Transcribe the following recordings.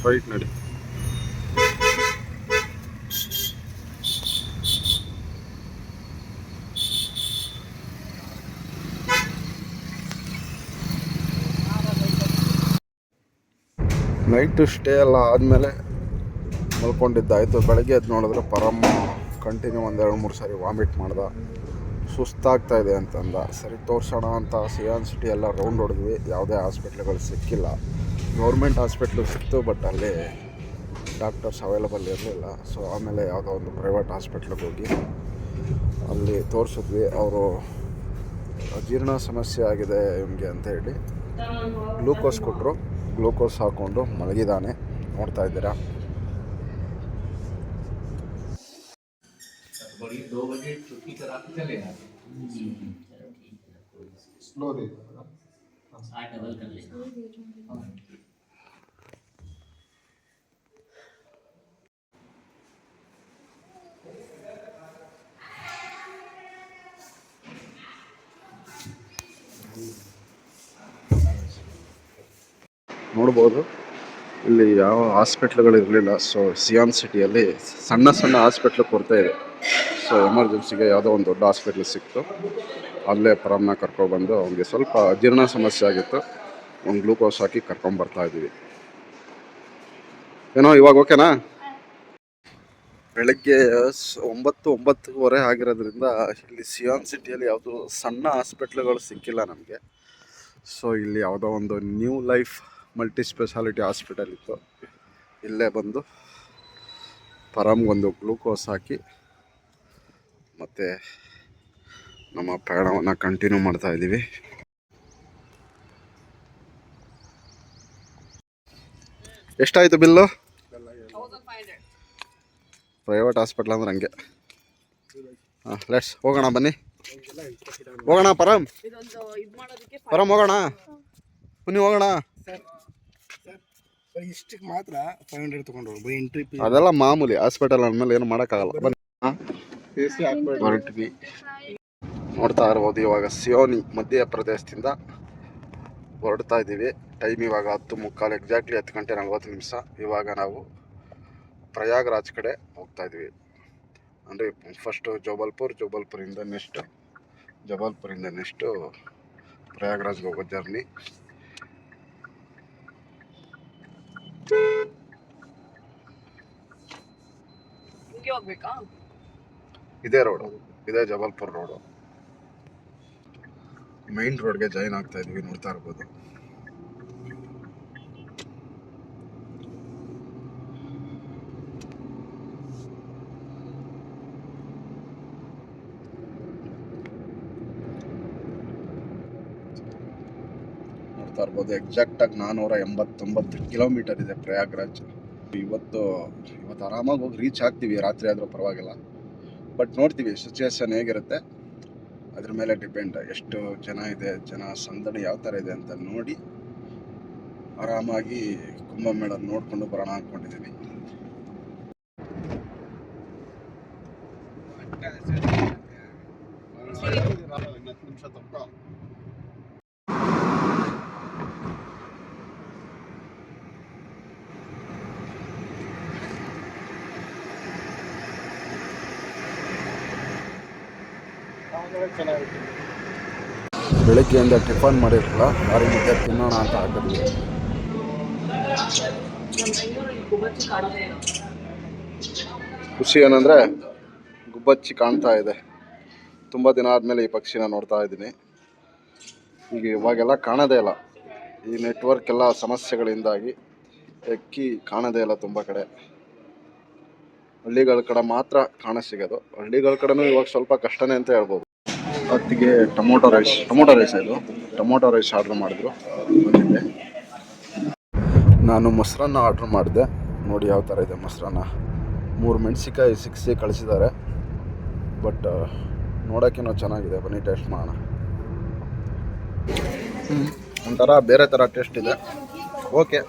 Right ನಡಿ. Night stay ಎಲ್ಲ ಆದಮೇಲೆ ಮಲ್ಕೊಂಡಿದ್ದಾಯಿತು. ಬೆಳಗ್ಗೆ ಎದ್ದು ನೋಡಿದ್ರೆ ಪರಮ್ ಕಂಟಿನ್ಯೂ 1-2-3 ಸಾರಿ ವಾಮಿಟ್ ಮಾಡ್ದ. ಸುಸ್ತಾಗ್ತಾಯಿದೆ ಅಂತಂದ. ಸರಿ ತೋರಿಸೋಣ ಅಂತ ಸಿಯಾನ್ ಸಿಟಿ ಎಲ್ಲ ರೌಂಡ್ ಹೊಡೆದ್ವಿ. ಯಾವುದೇ ಹಾಸ್ಪಿಟ್ಲ್ಗಳು ಸಿಕ್ಕಿಲ್ಲ. ಗೌರ್ಮೆಂಟ್ ಹಾಸ್ಪಿಟ್ಲು ಸಿಕ್ತು, ಬಟ್ ಅಲ್ಲಿ ಡಾಕ್ಟರ್ಸ್ ಅವೈಲಬಲ್ ಇರಲಿಲ್ಲ. ಸೊ ಆಮೇಲೆ ಯಾವುದೋ ಒಂದು ಪ್ರೈವೇಟ್ ಹಾಸ್ಪಿಟ್ಲಿಗೆ ಹೋಗಿ ಅಲ್ಲಿ ತೋರಿಸಿದ್ವಿ. ಅವರು ಅಜೀರ್ಣ ಸಮಸ್ಯೆ ಆಗಿದೆ ನಿಮಗೆ ಅಂತ ಹೇಳಿ ಗ್ಲೂಕೋಸ್ ಕೊಟ್ಟರು. ಗ್ಲೂಕೋಸ್ ಹಾಕ್ಕೊಂಡು ಮಲಗಿದ್ದಾನೆ, ನೋಡ್ತಾ ಇದ್ದೀರಾ. ನೋಡ್ಬೋದು ಇಲ್ಲಿ ಯಾವ ಹಾಸ್ಪಿಟ್ಲ್ಗಳು ಇರಲಿಲ್ಲ. ಸೊ ಸಿಯಾನ್ ಸಿಟಿಯಲ್ಲಿ ಸಣ್ಣ ಸಣ್ಣ ಹಾಸ್ಪಿಟ್ಲ್ ಕೊರತೆ ಇದೆ. ಸೊ ಎಮರ್ಜೆನ್ಸಿಗೆ ಯಾವುದೋ ಒಂದು ದೊಡ್ಡ ಹಾಸ್ಪಿಟ್ಲ್ ಸಿಕ್ತು. ಅಲ್ಲೇ ಪರಮ್ನ ಕರ್ಕೊಬಂದು ಅವನಿಗೆ ಸ್ವಲ್ಪ ಅಜೀರ್ಣ ಸಮಸ್ಯೆ ಆಗಿತ್ತು. ಒಂದು ಗ್ಲೂಕೋಸ್ ಹಾಕಿ ಕರ್ಕೊಂಬರ್ತಾ ಇದ್ದೀವಿ. ಏನೋ ಇವಾಗ ಓಕೆನಾ? ಬೆಳಗ್ಗೆ 9-9:15 ಆಗಿರೋದ್ರಿಂದ ಇಲ್ಲಿ ಸಿಯಾನ್ ಸಿಟಿಯಲ್ಲಿ ಯಾವುದು ಸಣ್ಣ ಹಾಸ್ಪಿಟ್ಲ್ಗಳು ಸಿಕ್ಕಿಲ್ಲ ನಮಗೆ. ಸೊ ಇಲ್ಲಿ ಯಾವುದೋ ಒಂದು new life multi speciality hospital ಇತ್ತು. ಇಲ್ಲೇ ಬಂದು ಪರಮ್ಗೊಂದು ಗ್ಲೂಕೋಸ್ ಹಾಕಿ ಮತ್ತು ನಮ್ಮ ಪ್ರಯಾಣವನ್ನು ಕಂಟಿನ್ಯೂ ಮಾಡ್ತಾ ಇದ್ದೀವಿ. ಎಷ್ಟಾಯಿತು ಬಿಲ್ಲು? ಪ್ರೈವೇಟ್ ಹಾಸ್ಪಿಟ್ಲ್ ಅಂದ್ರೆ ಹಂಗೆ. ಹಾಂ, ಲೆಟ್ಸ್ ಹೋಗೋಣ, ಬನ್ನಿ ಹೋಗೋಣ. ಪರಮ್ ಹೋಗೋಣ, ಬನ್ನಿ ಹೋಗೋಣ. ಇಷ್ಟಕ್ಕೆ ಮಾತ್ರ 500 ತಗೊಂಡು ಎಂಟ್ರಿ. ಅದೆಲ್ಲ ಮಾಮೂಲಿ, ಹಾಸ್ಪಿಟಲ್ ಅಂದಮೇಲೆ ಏನು ಮಾಡೋಕ್ಕಾಗಲ್ಲ. ಬನ್ನಿ ಹೊರಟ್ವಿ. ನೋಡ್ತಾ ಇರ್ಬೋದು, ಇವಾಗ ಸಿಯೋನಿ ಮಧ್ಯಪ್ರದೇಶದಿಂದ ಹೊರಡ್ತಾ ಇದ್ದೀವಿ. ಟೈಮ್ ಇವಾಗ 10:15, ಎಕ್ಸಾಕ್ಟ್ಲಿ 10:40. ಇವಾಗ ನಾವು ಪ್ರಯಾಗ್ರಾಜ್ ಕಡೆ ಹೋಗ್ತಾ ಇದ್ದೀವಿ. ಅಂದರೆ ಫಸ್ಟು ಜಬಲ್ಪುರಿಂದ ನೆಕ್ಸ್ಟು ಪ್ರಯಾಗ್ರಾಜ್ಗೆ ಹೋಗೋ ಜರ್ನಿ. ಇದೇ ರೋಡು, ಇದೇ ಜಬಲ್ಪುರ್ ರೋಡು. ಮೈನ್ ರೋಡ್ಗೆ ಜಾಯಿನ್ ಆಗ್ತಾ ಇದೀವಿ. ನೋಡ್ತಾ ಇರ್ಬೋದು. ನೋಡ್ತಾ ಇರ್ಬೋದು, ಎಕ್ಸಾಕ್ಟಾಗಿ 489 ಕಿಲೋಮೀಟರ್ ಇದೆ ಪ್ರಯಾಗ್ರಾಜ್. ಇವತ್ತು ಆರಾಮಾಗಿ ಹೋಗಿ ರೀಚ್ ಆಗ್ತೀವಿ. ರಾತ್ರಿ ಆದರೂ ಪರವಾಗಿಲ್ಲ, ಬಟ್ ನೋಡ್ತೀವಿ ಸಿಚುವೇಶನ್ ಹೇಗಿರುತ್ತೆ ಅದ್ರ ಮೇಲೆ ಡಿಪೆಂಡ್. ಎಷ್ಟು ಜನ ಇದೆ, ಜನ ಸಂದಣಿ ಯಾವ ಥರ ಇದೆ ಅಂತ ನೋಡಿ ಆರಾಮಾಗಿ ಕುಂಭಮೇಳ ನೋಡಿಕೊಂಡು ಬರೋಣ ಅಂದ್ಕೊಂಡಿದ್ದೀವಿ. ಬೆಳಗ್ಗೆಯಿಂದ ಟಿಫನ್ ಮಾಡಿರಲಿಲ್ಲ, ದಾರಿ ಮುದ್ದೆ ತಿನ್ನೋಣ ಅಂತ ಹಾಕಿದ್ವಿ. ಖುಷಿ ಏನಂದರೆ ಗುಬ್ಬಚ್ಚಿ ಕಾಣ್ತಾ ಇದೆ. ತುಂಬ ದಿನ ಆದಮೇಲೆ ಈ ಪಕ್ಷಿನ ನೋಡ್ತಾ ಇದ್ದೀನಿ. ಈಗ ಇವಾಗೆಲ್ಲ ಕಾಣೋದೇ ಇಲ್ಲ. ಈ ನೆಟ್ವರ್ಕ್ ಎಲ್ಲ ಸಮಸ್ಯೆಗಳಿಂದಾಗಿ ಎಕ್ಕಿ ಕಾಣೋದೇ ಇಲ್ಲ. ತುಂಬ ಕಡೆ ಹಳ್ಳಿಗಳ ಕಡೆ ಮಾತ್ರ ಕಾಣಸಿಗೋದು. ಹಳ್ಳಿಗಳ ಕಡೆನೂ ಇವಾಗ ಸ್ವಲ್ಪ ಕಷ್ಟನೇ ಅಂತ ಹೇಳ್ಬೋದು. ಹೊತ್ತಿಗೆ ಟೊಮೊಟೊ ರೈಸ್ ಆರ್ಡ್ರ್ ಮಾಡಿದ್ರು, ಬಂದಿದೆ. ನಾನು ಮೊಸರನ್ನ ಆರ್ಡ್ರ್ ಮಾಡಿದೆ. ನೋಡಿ ಯಾವ ಥರ ಇದೆ ಮೊಸರನ್ನ. 3 ಮೆಣಸಿಕಾಯಿ ಸಿಕ್ಸಿ ಕಳಿಸಿದ್ದಾರೆ, ಬಟ್ ನೋಡೋಕ್ಕೇನೋ ಚೆನ್ನಾಗಿದೆ. ಬನ್ನಿ ಟೇಸ್ಟ್ ಮಾಡೋಣ. ಒಂಥರ ಬೇರೆ ಥರ ಟೇಸ್ಟ್ ಇದೆ. ಓಕೆ,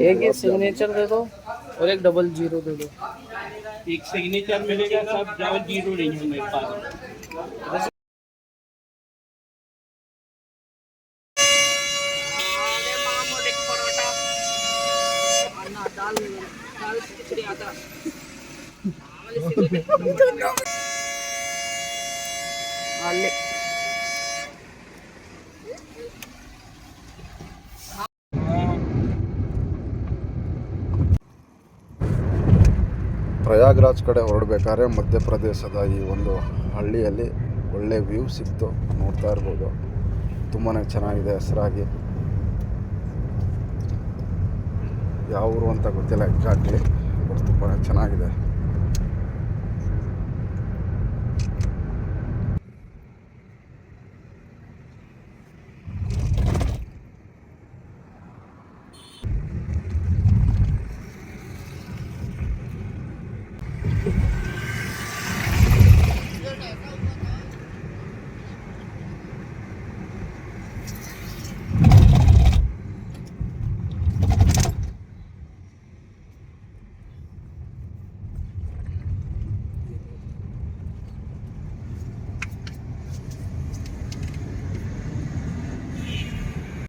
एक सिग्नेचर दे दो और एक 00 दे दो. एक सिग्नेचर मिलेगा, सब 00 नहीं है मेरे पास. ಅಲ್ಲಿ ಪ್ರಯಾಗ್ರಾಜ್ ಕಡೆ ಹೊರಡ್ಬೇಕಾದ್ರೆ ಮಧ್ಯಪ್ರದೇಶದ ಈ ಒಂದು ಹಳ್ಳಿಯಲ್ಲಿ ಒಳ್ಳೆ ವ್ಯೂ ಸಿಕ್ತು, ನೋಡ್ತಾ ಇರ್ಬೋದು. ತುಂಬಾ ಚೆನ್ನಾಗಿದೆ, ಹೆಸರಾಗಿ. ಯಾವ ಊರು ಅಂತ ಗೊತ್ತಿಲ್ಲ ಎಕ್ಸಾಕ್ಟ್ಲಿ, ಬಟ್ ತುಂಬಾ ಚೆನ್ನಾಗಿದೆ.